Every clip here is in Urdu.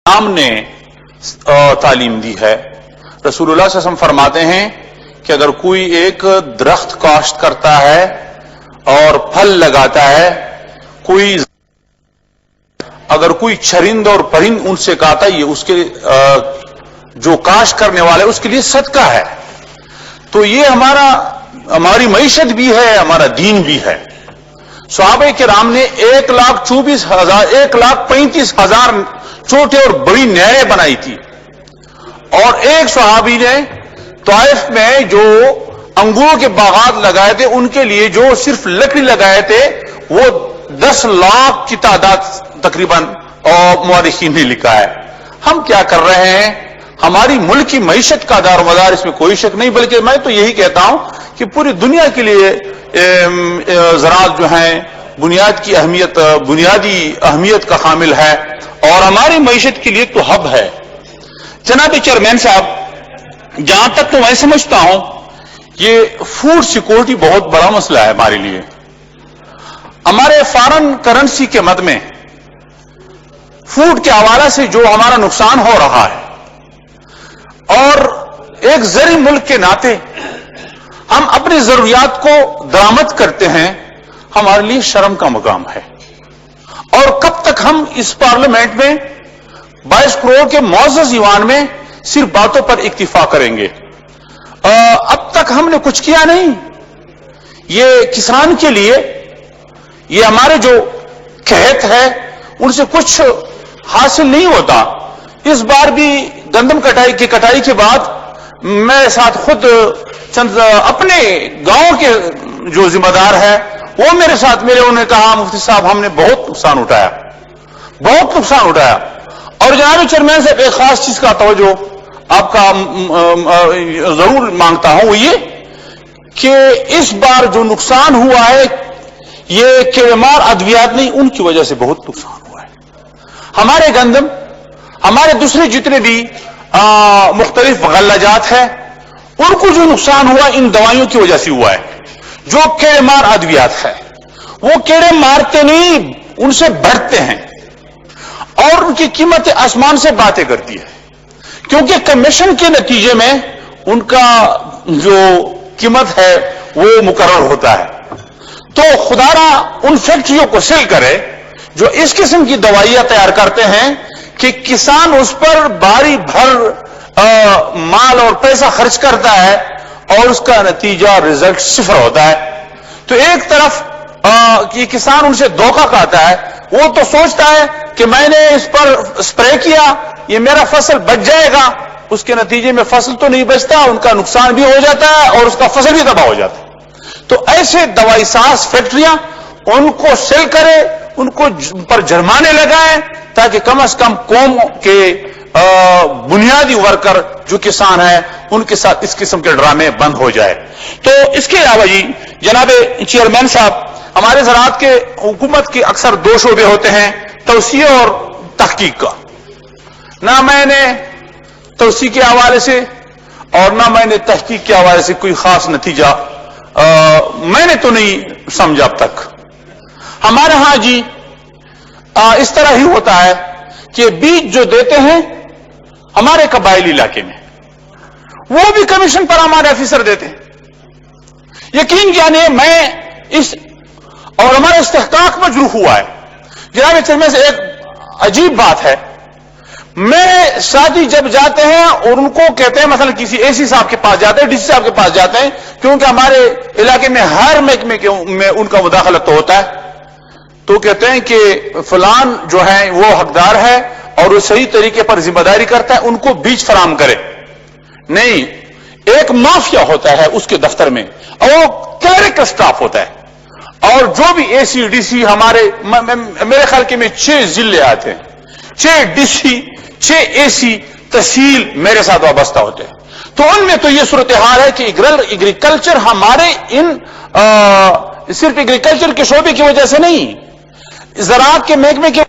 اسلام نے تعلیم دی ہے. رسول اللہ صلی اللہ علیہ وسلم فرماتے ہیں کہ اگر کوئی ایک درخت کاشت کرتا ہے اور پھل لگاتا ہے, اگر کوئی چرند اور پرند ان سے کہتا ہے, یہ اس کے جو کاشت کرنے والا ہے اس کے لیے صدقہ ہے. تو یہ ہماری معیشت بھی ہے, ہمارا دین بھی ہے. صحابہ کرام نے 1,35,000 چھوٹے اور بڑی نہریں بنائی تھی, اور ایک صحابی نے طائف میں جو انگوروں کے باغات لگائے تھے ان کے لیے جو صرف لکڑی لگائے تھے وہ 10 لاکھ کی تعداد تقریباً مورخین نے لکھا ہے. ہم کیا کر رہے ہیں؟ ہماری ملک کی معیشت کا دار و مدار اس میں کوئی شک نہیں, بلکہ میں تو یہی کہتا ہوں کہ پوری دنیا کے لیے زراعت جو ہیں بنیادی اہمیت کا حامل ہے اور ہماری معیشت کے لیے تو ہب ہے. جناب چیئرمین صاحب, جہاں تک تو میں سمجھتا ہوں یہ فوڈ سیکورٹی بہت بڑا مسئلہ ہے ہمارے لیے. ہمارے فارن کرنسی کے مد میں فوڈ کے حوالے سے جو ہمارا نقصان ہو رہا ہے, اور ایک زرعی ملک کے ناطے ہم اپنی ضروریات کو درآمد کرتے ہیں, ہمارے لیے شرم کا مقام ہے. اور کب تک ہم اس پارلیمنٹ میں 22 کروڑ کے معزز ایوان میں صرف باتوں پر اکتفا کریں گے؟ اب تک ہم نے کچھ کیا نہیں. یہ کسان کے لیے یہ ہمارے جو قحط ہے ان سے کچھ حاصل نہیں ہوتا. اس بار بھی گندم کٹائی کے بعد میرے ساتھ خود چند اپنے گاؤں کے جو ذمہ دار ہے وہ میرے ساتھ انہوں نے کہا مفتی صاحب ہم نے بہت نقصان اٹھایا. اور جناب چیئرمین صاحب ایک خاص چیز کا توجہ آپ کا ضرور مانگتا ہوں, وہ یہ کہ اس بار جو نقصان ہوا ہے یہ کیڑے مار ادویات نہیں, ان کی وجہ سے بہت نقصان ہوا ہے. ہمارے گندم, ہمارے دوسرے جتنے بھی مختلف غلہ جات ہیں ان کو جو نقصان ہوا ان دوائیوں کی وجہ سے ہوا ہے. جو کیڑے مار ادویات ہے وہ کیڑے مارتے نہیں, ان سے بڑھتے ہیں اور ان کی قیمتیں آسمان سے باتیں کرتی ہے, کیونکہ کمیشن کے نتیجے میں ان کا جو قیمت ہے وہ مقرر ہوتا ہے. تو خدا را ان فیکٹریوں کو سیل کرے جو اس قسم کی دوائیاں تیار کرتے ہیں کہ کسان اس پر بھاری بھر مال اور پیسہ خرچ کرتا ہے اور اس کا نتیجہ رزلٹ صفر ہوتا ہے. تو ایک طرف یہ کسان ان سے دھوکہ کھاتا ہے, وہ تو سوچتا ہے کہ میں نے اس پر اسپرے کیا یہ میرا فصل بچ جائے گا, اس کے نتیجے میں فصل تو نہیں بچتا, ان کا نقصان بھی ہو جاتا ہے اور اس کا فصل بھی تباہ ہو جاتا ہے. تو ایسے دوائی ساز فیکٹریاں ان کو سیل کرے, ان کو پر جرمانے لگائیں تاکہ کم از کم قوم کے بنیادی ورکر جو کسان ہیں ان کے ساتھ اس قسم کے ڈرامے بند ہو جائے. تو اس کے علاوہ جی جناب چیئرمین صاحب, ہمارے زراعت کے حکومت کے اکثر 2 شعبے ہوتے ہیں, توسیع اور تحقیق کا. نہ میں نے توسیع کے حوالے سے اور نہ میں نے تحقیق کے حوالے سے کوئی خاص نتیجہ میں نے تو نہیں سمجھا اب تک. ہمارے ہاں جی اس طرح ہی ہوتا ہے کہ بیج جو دیتے ہیں ہمارے قبائلی علاقے میں وہ بھی کمیشن پر ہمارے آفیسر دیتے ہیں. یقین جانے میں اس اور ہمارا استحقاق مجروح ہوا ہے. جناب چیئرمین سے ایک عجیب بات ہے, میں ساتھی جب جاتے ہیں اور ان کو کہتے ہیں مثلا کسی اے سی صاحب کے پاس جاتے ہیں, ڈی سی صاحب کے پاس جاتے ہیں, کیونکہ ہمارے علاقے میں ہر محکمے میں ان کا مداخلت تو ہوتا ہے, تو کہتے ہیں کہ فلان جو ہے وہ حقدار ہے اور وہ صحیح طریقے پر ذمہ داری کرتا ہے, ان کو بیج فراہم کرے. نہیں, ایک مافیا ہوتا ہے اس کے دفتر میں اور وہ کلرک سٹاف ہوتا ہے, اور جو بھی اے سی ڈی سی ہمارے میرے خیال کے میں 6 ضلع آتے ہیں, 6 ڈی سی 6 اے سی تحصیل میرے ساتھ وابستہ ہوتے ہیں. تو ان میں تو یہ صورتحال ہے کہ ایگریکلچر ہمارے صرف ایگریکلچر کے شعبے کی وجہ سے نہیں, زراعت کے محکمے کے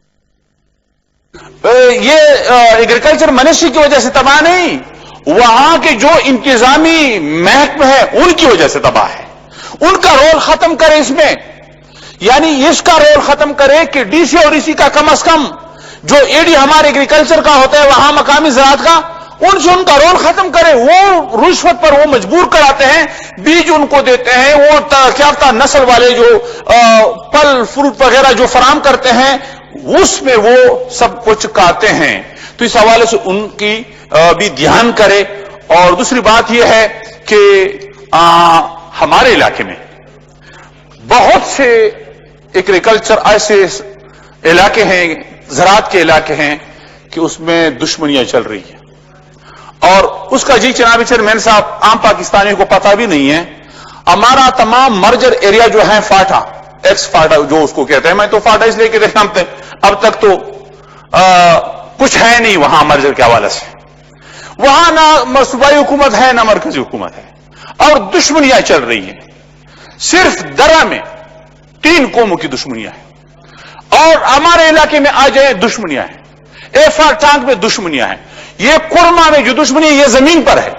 یہ ایگریکلچر منسٹری کی وجہ سے تباہ نہیں, وہاں کے جو انتظامی محکمے ہیں ان کی وجہ سے تباہ ہے. ان کا رول ختم کرے اس میں, یعنی اس کا رول ختم کرے کہ ڈی سی اور اسی کا کم از کم جو ایڈی ہمارے ایگریکلچر کا ہوتا ہے وہاں مقامی زراعت کا ان سے ان کا رول ختم کرے. وہ رشوت پر وہ مجبور کراتے ہیں, بیج ان کو دیتے ہیں, وہ کیا نسل والے جو پھل فروٹ وغیرہ جو فراہم کرتے ہیں اس میں وہ سب کچھ کاتے ہیں. تو اس حوالے سے ان کی بھی دھیان کرے. اور دوسری بات یہ ہے کہ ہمارے علاقے میں بہت سے ایگریکلچر ایسے علاقے ہیں, زراعت کے علاقے ہیں کہ اس میں دشمنیاں چل رہی ہیں, اور اس کا جی جناب چیئرمین صاحب عام پاکستانیوں کو پتہ بھی نہیں ہے. ہمارا تمام مرجر ایریا جو ہے فاٹا, ایکس فاٹا جو اس کو کہتے ہیں, میں تو فاٹا اس لیے کہ دیکھا اب تک تو کچھ ہے نہیں وہاں مرجر کے حوالے سے. وہاں نہ صوبائی حکومت ہے نہ مرکزی حکومت ہے, اور دشمنیاں چل رہی ہیں. صرف درہ میں 3 قوموں کی دشمنیاں ہیں, اور ہمارے علاقے میں آ جائیں دشمنیاں ہیں. ایفار ٹانک میں دشمنیاں ہیں. یہ کرما میں جو دشمنی ہے یہ زمین پر ہے.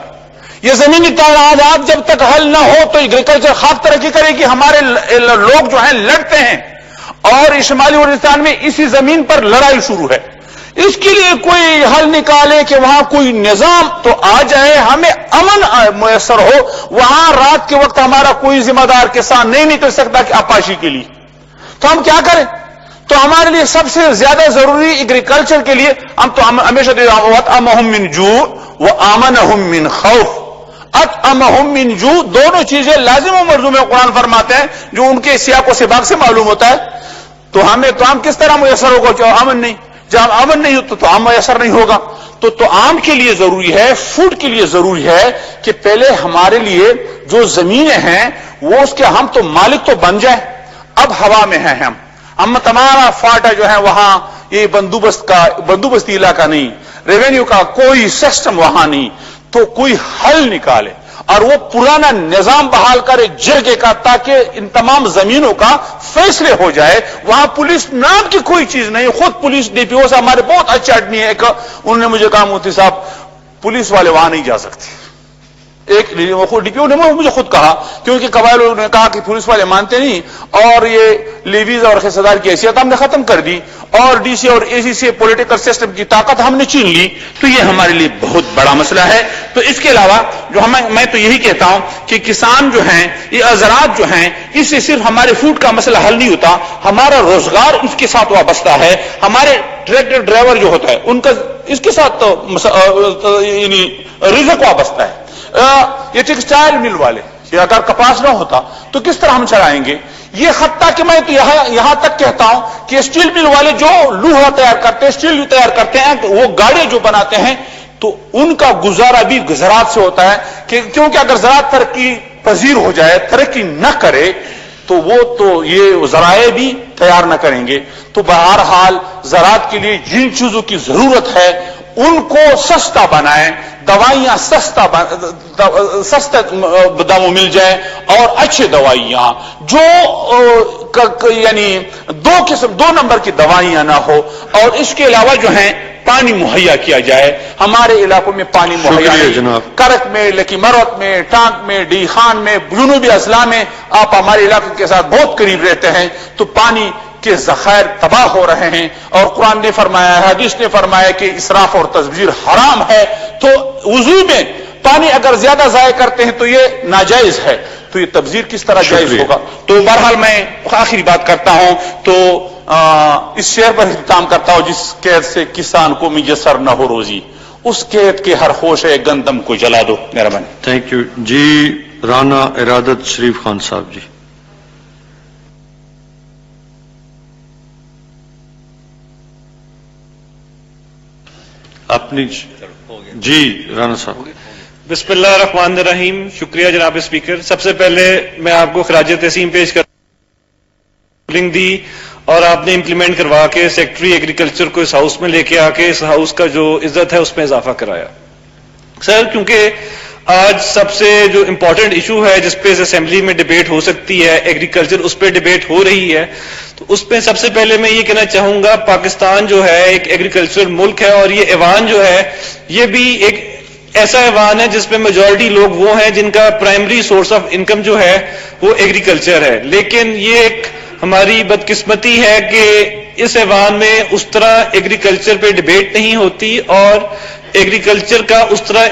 یہ زمینی تعداد جب تک حل نہ ہو تو ایگریکلچر خاص ترقی کرے گی. ہمارے لوگ جو ہیں لڑتے ہیں, اور شمالی وزیرستان میں اسی زمین پر لڑائی شروع ہے. اس کے لیے کوئی حل نکالے کہ وہاں کوئی نظام تو آ جائے, ہمیں امن میسر ہو. وہاں رات کے وقت ہمارا کوئی ذمہ دار کسان نہیں نکل سکتا کہ آپاشی کے لیے, تو ہم کیا کریں؟ تو ہمارے لیے سب سے زیادہ ضروری ایگریکلچر کے لیے ہم تو ہمیشہ اطعمہم من جوع وآمنہم من خوف. اطعمہم من جوع دونوں چیزیں لازم و ملزوم قرآن فرماتے ہیں, جو ان کے سیاق و سباق سے معلوم ہوتا ہے. تو ہمیں تو کس طرح میسر ہوگا جو امن نہیں, جب امن نہیں ہو تو عام میسر نہیں ہوگا. تو عام کے لیے ضروری ہے, فوڈ کے لیے ضروری ہے کہ پہلے ہمارے لیے جو زمینیں ہیں وہ اس کے ہم تو مالک تو بن جائیں. اب ہوا میں ہیں ہم تمہارا فاٹا جو ہے وہاں یہ بندوبستی علاقہ نہیں, ریونیو کا کوئی سسٹم وہاں نہیں. تو کوئی حل نکالے اور وہ پرانا نظام بحال کرے جرگے کا, تاکہ ان تمام زمینوں کا فیصلے ہو جائے. وہاں پولیس نام کی کوئی چیز نہیں. خود پولیس ڈی پی او سے ہمارے بہت اچھا آدمی ہے, انہوں نے مجھے کہا مفتی صاحب پولیس والے وہاں نہیں جا سکتے. ایک ڈی پی او نے مجھے خود کہا, کیونکہ قبائل نے کہا کہ پولیس والے مانتے نہیں, اور یہ لیویز اور حصہ کی حیثیت ہم نے ختم کر دی, اور ڈی سی اور اے سی سے پولیٹیکل سسٹم کی طاقت ہم نے چھین لی. تو یہ ہمارے لیے بہت بڑا مسئلہ ہے. تو اس کے علاوہ جو میں تو یہی کہتا ہوں کہ کسان جو ہیں, یہ زراعت جو ہیں, اس سے صرف ہمارے فوڈ کا مسئلہ حل نہیں ہوتا, ہمارا روزگار اس کے ساتھ وابستہ ہے. ہمارے ٹریکٹر ڈرائیور جو ہوتا ہے ان کا اس کے ساتھ یعنی رزق وابستہ ہے. یہ ٹیکسٹائل مل والے, یہ اگر کپاس نہ ہوتا تو کس طرح ہم چلائیں گے؟ یہ حتیٰ کہ میں تو یہاں تک کہتا ہوں کہ اسٹیل مل والے جو لوہا تیار کرتے ہیں, اسٹیل تیار کرتے ہیں, وہ گاڑی جو بناتے ہیں, تو ان کا گزارا بھی زراعت سے ہوتا ہے. کیونکہ اگر زراعت ترقی پذیر ہو جائے, ترقی نہ کرے, تو وہ تو یہ ذرائع بھی تیار نہ کریں گے. تو بہرحال زراعت کے لیے جن چیزوں کی ضرورت ہے ان کو سستا بنائیں, دوائیاں سستے داموں مل جائیں, اور اچھے دوائیاں جو یعنی 2 نمبر کی دوائیاں نہ ہو. اور اس کے علاوہ جو ہیں پانی مہیا کیا جائے. ہمارے علاقوں میں پانی مہیا نہیں, کرک میں, لکی مروت میں, ٹانک میں, ڈی خان میں, جنوبی اضلاع میں, آپ ہمارے علاقے کے ساتھ بہت قریب رہتے ہیں. تو پانی کے ذخائر تباہ ہو رہے ہیں, اور قرآن نے فرمایا ہے, حدیث نے فرمایا کہ اسراف اور تبذیر حرام ہے. تو وضو میں پانی اگر زیادہ ضائع کرتے ہیں تو یہ ناجائز ہے. تو یہ تبذیر کس طرح جائز ہوگا؟ تو بہرحال میں آخری بات کرتا ہوں, تو اس شعر پر اختتام کرتا ہوں, جس قید سے کسان کو میسر نہ ہو روزی, اس قید کے ہر خوش ہے گندم کو جلا دو. مہربانی. تھینک یو جی. رانا ارادت شریف خان صاحب جی. اپنی جی رانا صاحب. بسم اللہ الرحمن الرحیم. شکریہ جناب اسپیکر. سب سے پہلے میں آپ کو خراج تحسین پیش رولنگ دی, اور آپ نے امپلیمنٹ کروا کے سیکٹری ایگریکلچر کو اس ہاؤس میں لے کے آ کے اس ہاؤس کا جو عزت ہے اس میں اضافہ کرایا. سر, کیونکہ آج سب سے جو امپورٹنٹ ایشو ہے جس پہ اسمبلی میں ڈیبیٹ ہو سکتی ہے, ایگریکلچر, اس پہ ڈیبیٹ ہو رہی ہے, تو اس پہ سب سے پہلے میں یہ کہنا چاہوں گا, پاکستان جو ہے ایک ایگریکلچر ملک ہے, اور یہ ایوان جو ہے یہ بھی ایک ایسا ایوان ہے جس پہ میجورٹی لوگ وہ ہیں جن کا پرائمری سورس آف انکم جو ہے وہ ایگریکلچر ہے. لیکن یہ ایک ہماری بدقسمتی ہے کہ اس ایوان میں اس طرح ایگریکلچر پہ ڈیبیٹ نہیں ہوتی اور ایگریکلچر کا اس طرح